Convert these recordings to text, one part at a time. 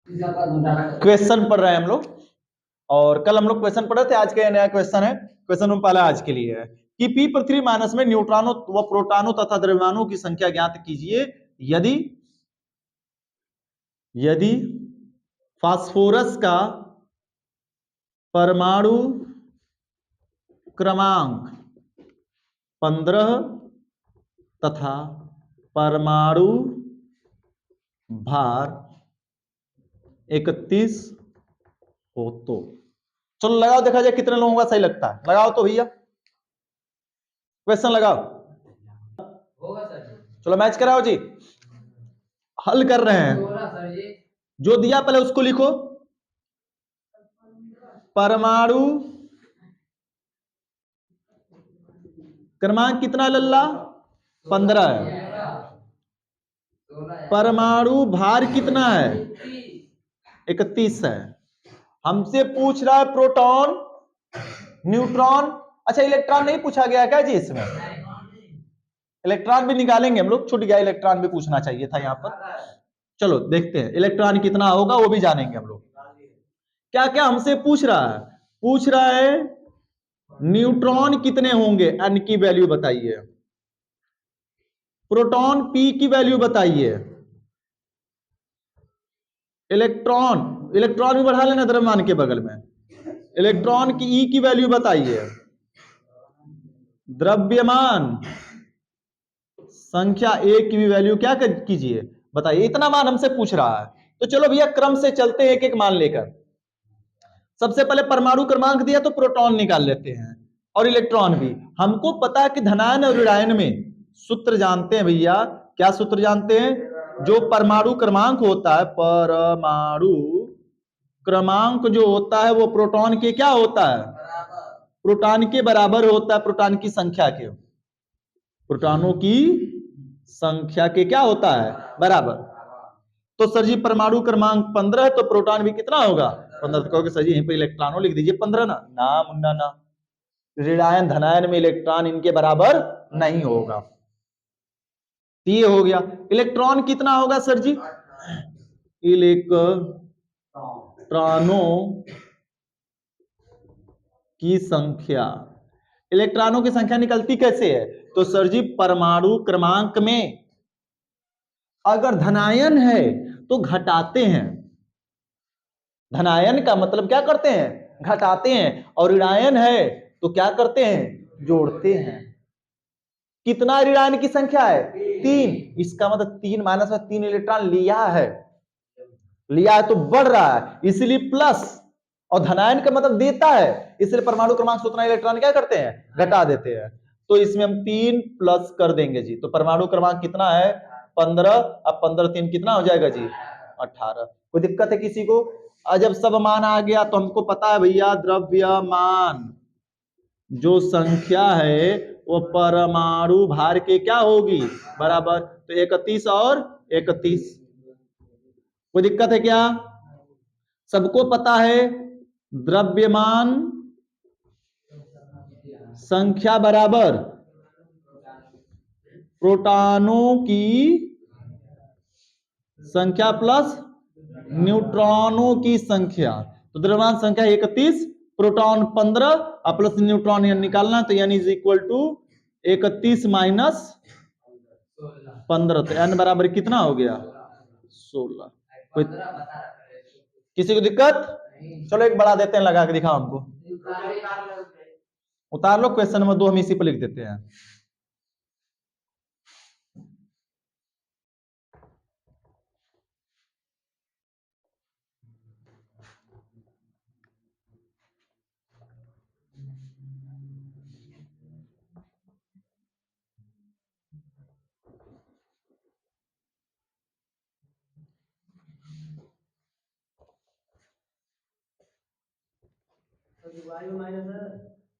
Question पढ़ रहे हैं हम लोग, और कल हम लोग क्वेश्चन पढ़े थे। आज का नया क्वेश्चन है। क्वेश्चन नंबर पहला आज के लिए है कि पी पृथ्वी मानस में न्यूट्रॉनों व प्रोटॉनों तथा द्रव्यमानों की संख्या ज्ञात कीजिए यदि यदि फास्फोरस का परमाणु क्रमांक 15 तथा परमाणु भार 31 हो तो। चलो लगाओ, देखा जाए कितने लोगों का सही लगता है। लगाओ तो भैया, क्वेश्चन लगाओ। चलो मैच कराओ जी, हल कर रहे हैं। जो दिया पहले उसको लिखो। परमाणु क्रमांक कितना लल्ला? 15 है। परमाणु भार कितना है? 31 है। हमसे पूछ रहा है प्रोटॉन, न्यूट्रॉन। अच्छा, इलेक्ट्रॉन नहीं पूछा गया क्या जी? इसमें इलेक्ट्रॉन भी निकालेंगे हम लोग, छूट गया, इलेक्ट्रॉन भी पूछना चाहिए था यहाँ पर। चलो देखते हैं इलेक्ट्रॉन कितना होगा, वो भी जानेंगे हम लोग। क्या क्या हमसे पूछ रहा है? पूछ रहा है न्यूट्रॉन कितने होंगे, एन की वैल्यू बताइए। प्रोटॉन पी की वैल्यू बताइए। इलेक्ट्रॉन भी बढ़ा लेना द्रव्यमान के बगल में। इलेक्ट्रॉन की ई की वैल्यू बताइए। द्रव्यमान संख्या ए की भी वैल्यू क्या कीजिए, बताइए। इतना मान हमसे पूछ रहा है, तो चलो भैया क्रम से चलते हैं, एक एक मान लेकर। सबसे पहले परमाणु क्रमांक दिया तो प्रोटॉन निकाल लेते हैं, और इलेक्ट्रॉन भी। हमको पता है कि धनायन और ऋणायन में सूत्र जानते हैं भैया। क्या सूत्र जानते हैं? जो परमाणु क्रमांक होता है, परमाणु क्रमांक जो होता है वो प्रोटॉन के क्या होता है? प्रोटॉन के बराबर होता है। प्रोटॉन की संख्या के, प्रोटॉनों की संख्या के क्या होता है? बराबर। तो सर जी परमाणु क्रमांक 15 है, तो प्रोटॉन भी कितना होगा? 15। तो कहोगे सर जी यहीं पे इलेक्ट्रॉनों लिख दीजिए 15 ना। ना मुन्ना ना, ऋणायन धनायन में इलेक्ट्रॉन इनके बराबर नहीं होगा। ये हो गया। इलेक्ट्रॉन कितना होगा सर जी? इलेक्ट्रॉनों की संख्या। इलेक्ट्रॉनों की संख्या निकलती कैसे है? तो सर जी परमाणु क्रमांक में अगर धनायन है तो घटाते हैं। धनायन का मतलब क्या करते हैं? घटाते हैं। और ऋणायन है तो क्या करते हैं? जोड़ते हैं। कितना ऋणायन की संख्या है? 3। इसका मतलब 3 माइनस में 3 इलेक्ट्रॉन लिया है तो बढ़ रहा है, इसलिए प्लस। और धनायन का मतलब देता है, इसलिए परमाणु क्रमांक से उतना इलेक्ट्रॉन क्या करते हैं? घटा देते हैं। तो इसमें हम 3 प्लस कर देंगे जी। तो परमाणु क्रमांक कितना है? 15। अब 15 3 कितना हो जाएगा जी? 18। कोई दिक्कत है किसी को? जब सब मान आ गया तो हमको पता है भैया द्रव्यमान जो संख्या है वो परमाणु भार के क्या होगी? बराबर। तो 31 और 31। कोई दिक्कत है क्या? सबको पता है द्रव्यमान संख्या बराबर प्रोटॉनों की संख्या प्लस न्यूट्रॉनों की संख्या। तो द्रव्यमान संख्या 31, प्रोटॉन 15 और प्लस न्यूट्रॉन निकालना, तो यानी इज इक्वल टू 31 माइनस 15। तो n बराबर कितना हो गया? 16। कोई किसी को दिक्कत? चलो एक बढ़ा देते हैं, लगा के दिखाओ हमको। उतार लो, क्वेश्चन नंबर 2 हम इसी पर लिख देते हैं।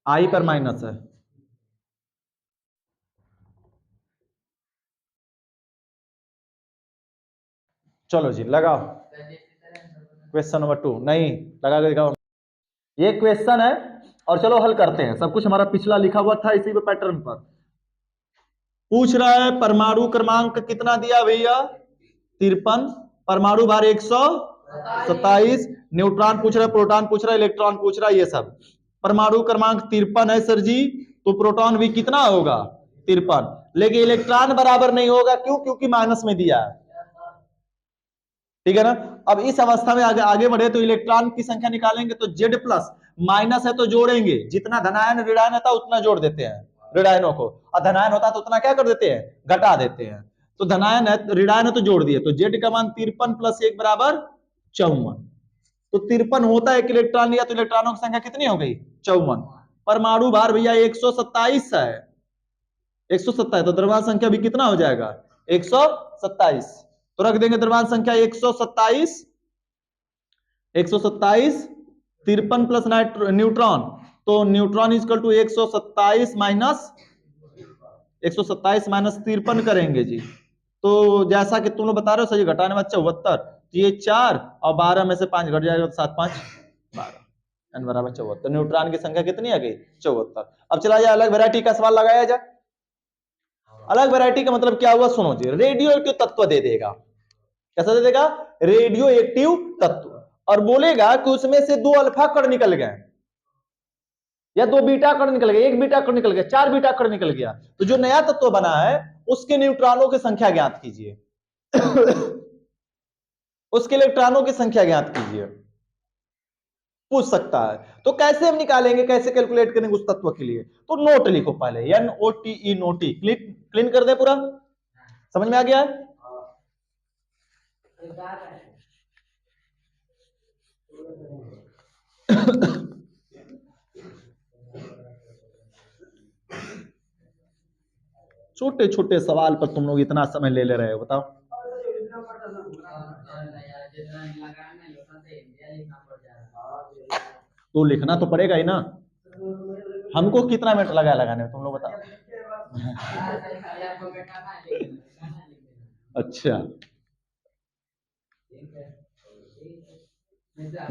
आई पर माइनस है। चलो जी लगाओ क्वेश्चन नंबर 2। नहीं, लगा के दिखाओ। ये क्वेश्चन है और चलो हल करते हैं। सब कुछ हमारा पिछला लिखा हुआ था इसी पे पैटर्न पर। पूछ रहा है परमाणु क्रमांक कितना दिया भैया? 53। परमाणु भार 100 27, न्यूट्रॉन पूछ रहा है, प्रोटॉन पूछ रहा है, इलेक्ट्रॉन पूछ रहा है, ये सब। परमाणु क्रमांक 53 है सर जी, तो प्रोटॉन भी कितना होगा 53, लेकिन इलेक्ट्रॉन बराबर नहीं होगा, क्यों? क्योंकि माइनस में दिया है, ठीक है ना। अब इस अवस्था में आगे बढ़े तो इलेक्ट्रॉन की संख्या निकालेंगे तो Z प्लस, माइनस है तो जोड़ेंगे, जितना धनायन ऋणायन होता है उतना जोड़ देते हैं ऋणायनों को, और धनायन होता है तो उतना क्या कर देते हैं, घटा देते हैं। तो धनायन है ऋणायन है तो जोड़ दिए, तो Z का मान 53 प्लस 1 बराबर 54, तो 53 होता है एक इलेक्ट्रॉन लिया तो इलेक्ट्रॉनों की संख्या कितनी हो गई 54। परमाणु भार भैया 127 है, 127, तो द्रव्यमान संख्या भी कितना हो जाएगा 127, तो रख देंगे द्रव्यमान संख्या 127, 127, 53 प्लस न्यूट्रॉन, तो neutron is equal to 127 minus 127 minus 53 करेंगे जी, तो जैसा कि तुम लोग बता रहे हो सही, घटाने में 74, तो ये 4 और 12 में से 5 घट जाएगा, तो 7 5 12, n बराबर 74, न्यूट्रॉन की संख्या कितनी आ गई 74। अब चला जाए अलग वैरायटी का सवाल लगाया जाए। अलग वैरायटी का मतलब क्या हुआ, सुनो जी, रेडियो एक्टिव तत्व दे देगा, कैसा दे देगा, रेडियो एक्टिव तत्व, और बोलेगा कि उसमें से 2 अल्फा कण निकल गए या 2 बीटा कण निकल गए, 1 बीटा कण निकल गया, 4 बीटा कण निकल गया, तो जो नया तत्व बना है उसके न्यूट्रॉनों की संख्या ज्ञात कीजिए उसके इलेक्ट्रॉनों की संख्या ज्ञात कीजिए, पूछ सकता है। तो कैसे हम निकालेंगे, कैसे कैलकुलेट करेंगे उस तत्व के लिए, तो नोट लिखो पहले, NOTE, नोटी, क्लीन कर दे पूरा, समझ में आ गया है। छोटे छोटे सवाल पर तुम लोग इतना समय ले रहे हो, बताओ। तो लिखना तो पड़ेगा ही ना, हमको कितना मिनट लगा लगाने में, तुम लोग बताओ। अच्छा,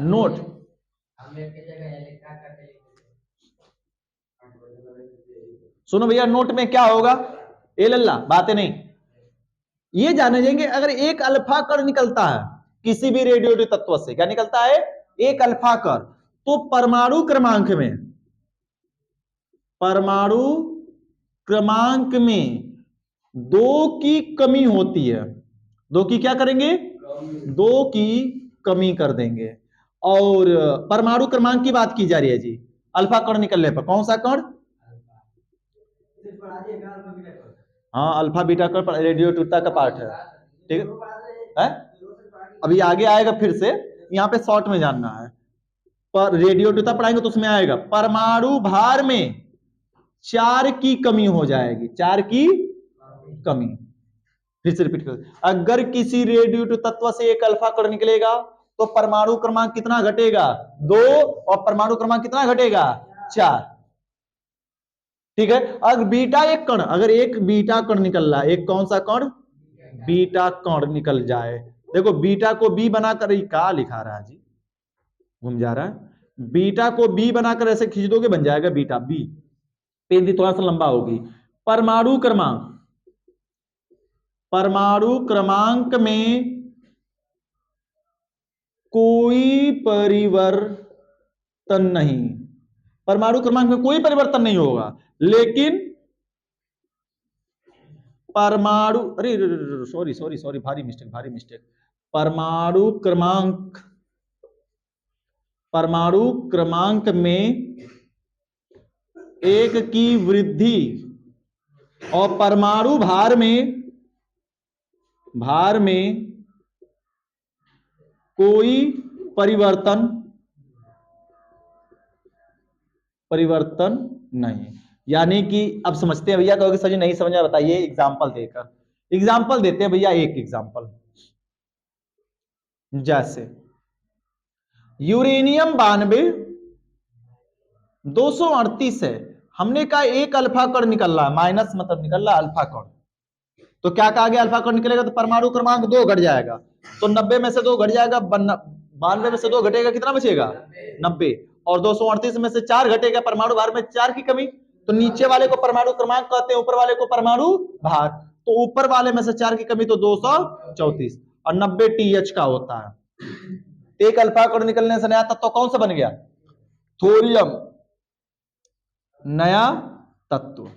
नोट सुनो भैया, नोट में क्या होगा, ए लल्ला बातें नहीं, ये जाने जाएंगे, अगर एक अल्फा कण निकलता है किसी भी रेडियोएक्टिव तत्व से, क्या निकलता है, एक अल्फा कण, तो परमाणु क्रमांक में, परमाणु क्रमांक में 2 की कमी होती है, 2 की क्या करेंगे, 2 की कमी कर देंगे। और परमाणु क्रमांक की बात की जा रही है जी, अल्फा कण निकलने पर, कौन सा कण, हाँ अल्फा बीटा कण रेडियोएक्टिवता का पार्ट है, ठीक है, अभी आगे आएगा फिर से, यहाँ पे शॉर्ट में जानना है, पर रेडियोएक्टिवता पढ़ाएंगे तो उसमें आएगा, परमाणु भार में 4 की कमी हो जाएगी, 4 की कमी। फिर से रिपीट कर, अगर किसी रेडियोएक्टिव तत्व से एक अल्फा कण निकलेगा तो परमाणु क्रमांक कितना घटेगा 2, और परमाणु क्रमांक कितना घटेगा 4, ठीक है। अगर बीटा एक कण, अगर एक बीटा कण निकल रहा है, एक कौन सा कण, बीटा कण निकल जाए, देखो बीटा को बी बनाकर, क्या लिखा रहा है जी, घूम जा रहा है, बीटा को बी बनाकर ऐसे खींच दोगे बन जाएगा बीटा बी, पेन भी थोड़ा सा लंबा होगी। परमाणु क्रमांक, परमाणु क्रमांक में कोई परिवर्तन नहीं, परमाणु क्रमांक में कोई परिवर्तन नहीं होगा, लेकिन परमाणु, अरे सॉरी सॉरी सॉरी, भारी मिस्टेक, भारी मिस्टेक, परमाणु क्रमांक, परमाणु क्रमांक में 1 की वृद्धि और परमाणु भार में, भार में कोई परिवर्तन, परिवर्तन नहीं, यानी कि अब समझते हैं भैया, कहोगे सर जी नहीं समझा, बताइए एग्जांपल देकर, एग्जांपल देते हैं भैया, एक एग्जांपल, जैसे यूरेनियम 92 238 है, हमने कहा एक अल्फा कण निकल रहा है, माइनस मतलब निकल रहा है अल्फा कण, तो क्या कहा गया, अल्फा कण निकलेगा तो परमाणु क्रमांक 2 घट जाएगा, तो 90 में से 2 घट जाएगा, 92 में से 2 घटेगा, कितना बचेगा 90, और 238 में से 4 घटेगा, परमाणु भार में 4 की कमी, तो नीचे वाले को परमाणु क्रमांक कहते हैं, ऊपर वाले को परमाणु भार, तो ऊपर वाले में से 4 की कमी तो 234, और 90 TH का होता है, एक अल्फा का निकलने से नया तत्व कौन सा बन गया? थोरियम, नया तत्व।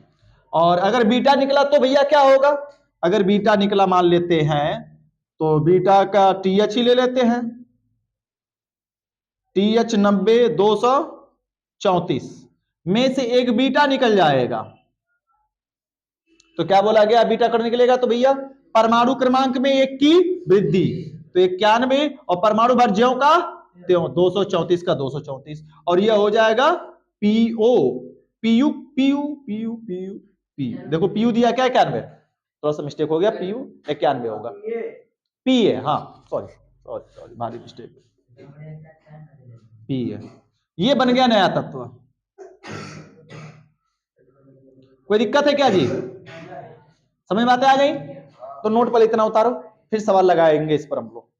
और अगर बीटा निकला तो भैया क्या होगा? अगर बीटा निकला मान लेते हैं तो बीटा का TH ही ले लेते हैं, TH 90 234 में से एक बीटा निकल जाएगा। तो क्या बोला गया? बीटा कण निकलेगा तो भैया परमाणु क्रमांक में एक की वृद्धि, तो 91 और परमाणु भर ज्यों का त्यों, 234 का 234, और यह हो जाएगा PO, PU PU PU PU P। देखो PU दिया क्या? 91, थोड़ा सा मिस्टेक हो गया, PU 91 होगा, P है, हाँ सॉरी सॉरी सॉरी, भारी मिस्टेक, P है। ये बन गया नया तत्व। कोई दिक्कत है क्या जी? समझ में बातें आ गई? तो नोट पर इतना उतारो, फिर सवाल लगाएंगे इस पर हम लोग।